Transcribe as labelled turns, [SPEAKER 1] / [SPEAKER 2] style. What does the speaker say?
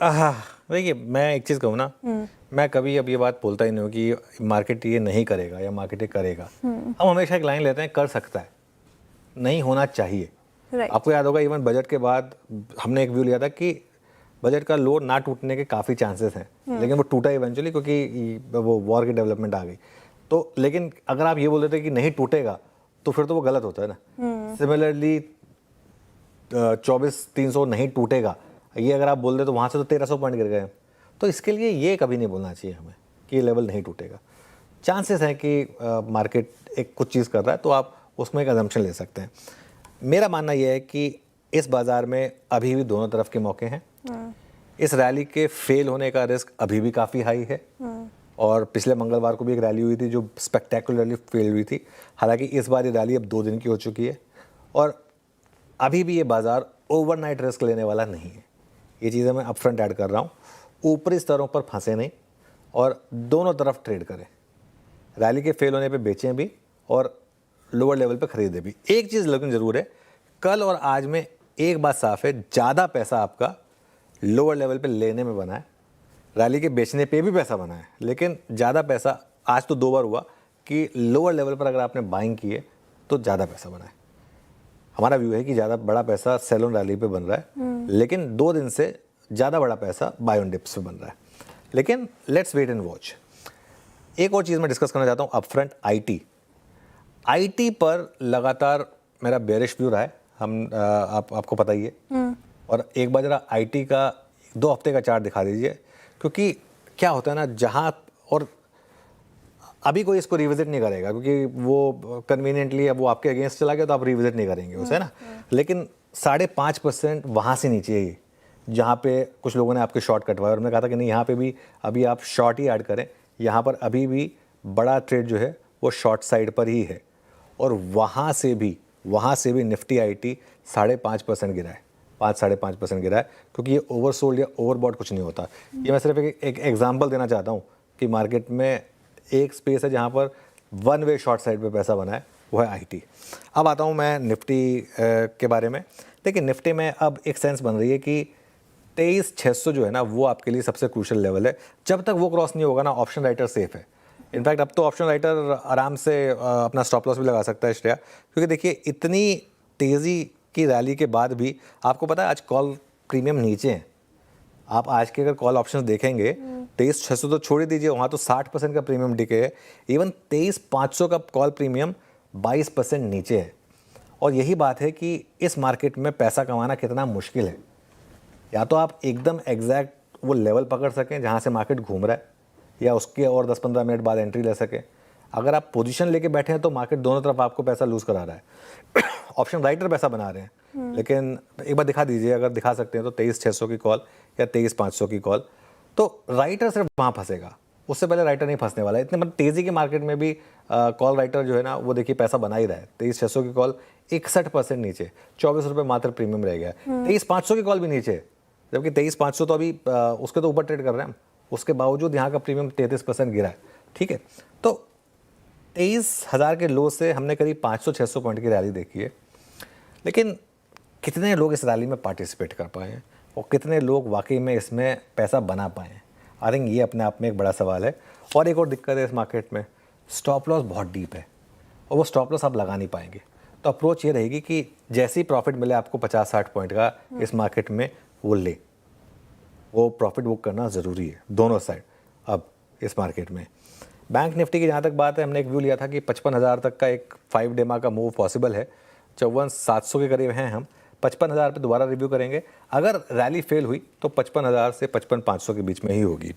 [SPEAKER 1] देखिए मैं एक चीज़ कहूँ ना, मैं कभी अब ये बात बोलता ही नहीं हूँ कि मार्केट ये नहीं करेगा या मार्केट ये करेगा। हम हमेशा एक लाइन लेते हैं, कर सकता है, नहीं होना चाहिए।
[SPEAKER 2] राइट।
[SPEAKER 1] आपको याद होगा इवन बजट के बाद हमने एक व्यू लिया था कि बजट का लो ना टूटने के काफ़ी चांसेस हैं, लेकिन वो टूटा इवेंचुअली क्योंकि वो वॉर की डेवलपमेंट आ गई। तो लेकिन अगर आप ये बोल देते कि नहीं टूटेगा तो फिर तो वो गलत होता है ना। सिमिलरली 24,300 नहीं टूटेगा, ये अगर आप बोल दे तो वहाँ से तो 1,300 पॉइंट गिर गए। तो इसके लिए ये कभी नहीं बोलना चाहिए हमें कि ये लेवल नहीं टूटेगा। चांसेस हैं कि मार्केट एक कुछ चीज़ कर रहा है तो आप उसमें एक अजम्पशन ले सकते हैं। मेरा मानना यह है कि इस बाज़ार में अभी भी दोनों तरफ के मौके हैं। इस रैली के फेल होने का रिस्क अभी भी काफ़ी हाई है। और पिछले मंगलवार को भी एक रैली हुई थी जो स्पेक्टेकुलरली फेल हुई थी। हालांकि इस बार ये रैली अब 2 दिन की हो चुकी है और अभी भी ये बाज़ार ओवरनाइट रिस्क लेने वाला नहीं है। ये चीज़ें मैं अपफ्रंट ऐड कर रहा हूँ। ऊपरी स्तरों पर फंसे नहीं और दोनों तरफ ट्रेड करें। रैली के फेल होने पे बेचें भी और लोअर लेवल पे खरीदें भी। एक चीज़ लेकिन ज़रूर है, कल और आज में एक बात साफ है, ज़्यादा पैसा आपका लोअर लेवल पे लेने में बना है, रैली के बेचने पे भी पैसा बना है, लेकिन ज़्यादा पैसा आज तो 2 बार हुआ कि लोअर लेवल पर अगर आपने बाइंग किए तो ज़्यादा पैसा बना है। हमारा व्यू है कि ज़्यादा बड़ा पैसा सेल ऑन रैली पे बन रहा है, लेकिन 2 दिन से ज़्यादा बड़ा पैसा बाय ऑन डिप्स पे बन रहा है। लेकिन लेट्स वेट एंड वॉच। एक और चीज़ मैं डिस्कस करना चाहता हूँ अपफ्रंट, आईटी पर लगातार मेरा बेरिश व्यू रहा है। आपको पता ही है। और एक बार जरा आईटी का 2 हफ्ते का चार्ट दिखा दीजिए, क्योंकि क्या होता है ना, जहाँ और अभी कोई इसको रिविजिट नहीं करेगा क्योंकि वो कन्वीनियंटली अब वो आपके अगेंस्ट चला गया तो आप रिविजिट नहीं करेंगे उसे, है ना। लेकिन 5.5% वहाँ से नीचे ही जहाँ पे कुछ लोगों ने आपके शॉर्ट कटवाए और मैंने कहा था कि नहीं, यहाँ पे भी अभी आप शॉर्ट ही ऐड करें। यहाँ पर अभी भी बड़ा ट्रेड जो है वो शॉर्ट साइड पर ही है और वहाँ से भी निफ्टी आईटी 5.5% गिरा है, 5-5.5% गिरा है, क्योंकि ये ओवरसोल्ड या ओवरबॉट कुछ नहीं होता। ये मैं सिर्फ एक एग्जांपल देना चाहता हूँ कि मार्केट में एक स्पेस है जहाँ पर वन वे शॉर्ट साइड पे पैसा बना है, वो है आईटी। अब आता हूँ मैं निफ्टी के बारे में। देखिए निफ्टी में अब एक सेंस बन रही है कि 23,600 जो है ना वो आपके लिए सबसे क्रूशियल लेवल है। जब तक वो क्रॉस नहीं होगा ना, ऑप्शन राइटर सेफ है। इनफैक्ट अब तो ऑप्शन राइटर आराम से अपना स्टॉप लॉस भी लगा सकता है श्रेया, क्योंकि देखिए इतनी तेज़ी की रैली के बाद भी आपको पता है आज कॉल प्रीमियम नीचे हैं। आप आज के अगर कॉल ऑप्शंस देखेंगे 23,600 तो छोड़ ही दीजिए, वहाँ तो 60% का प्रीमियम डिके है। इवन 23,500 का कॉल प्रीमियम 22% नीचे है। और यही बात है कि इस मार्केट में पैसा कमाना कितना मुश्किल है। या तो आप एकदम एग्जैक्ट वो लेवल पकड़ सकें जहाँ से मार्केट घूम रहा है, या उसके और 10-15 मिनट बाद एंट्री ले सकें। अगर आप पोजीशन लेके बैठे हैं तो मार्केट दोनों तरफ आपको पैसा लूज करा रहा है। ऑप्शन राइटर पैसा बना रहे हैं। लेकिन एक बार दिखा दीजिए, अगर दिखा सकते हैं तो 23,600 की कॉल या 23,500 की कॉल, तो राइटर सिर्फ वहाँ फंसेगा, उससे पहले राइटर नहीं फंसने वाला है। इतने मतलब तेज़ी की मार्केट में भी कॉल राइटर जो है ना वो देखिए पैसा बना ही रहा है। 23,600 की कॉल 61% नीचे, 24 रुपये मात्र प्रीमियम रह गया। 23,500 की कॉल भी नीचे, जबकि 23,500 तो अभी उसके तो ऊपर ट्रेड कर रहे हैं हम, उसके बावजूद यहाँ का प्रीमियम 33% गिरा है। ठीक है, तो 23,000 के लो से हमने करीब 500-600 पॉइंट की रैली देखी है। लेकिन कितने लोग इस रैली में पार्टिसिपेट कर पाए हैं और कितने लोग वाकई में इसमें पैसा बना पाए हैं, आई थिंक ये अपने आप में एक बड़ा सवाल है। और एक और दिक्कत है इस मार्केट में, स्टॉप लॉस बहुत डीप है और वो स्टॉप लॉस आप लगा नहीं पाएंगे। तो अप्रोच ये रहेगी कि जैसे ही प्रॉफिट मिले आपको 50-60 पॉइंट का इस मार्केट में, वो ले, वो प्रॉफिट बुक करना ज़रूरी है दोनों साइड। अब इस मार्केट में बैंक निफ्टी की जहाँ तक बात है, हमने एक व्यू लिया था कि 55,000 तक का एक 5 डेमा का मूव पॉसिबल है। 54,700 के करीब हैं हम, 55,000 पे दोबारा रिव्यू करेंगे। अगर रैली फेल हुई तो 55,000 से 55,500 के बीच में ही होगी।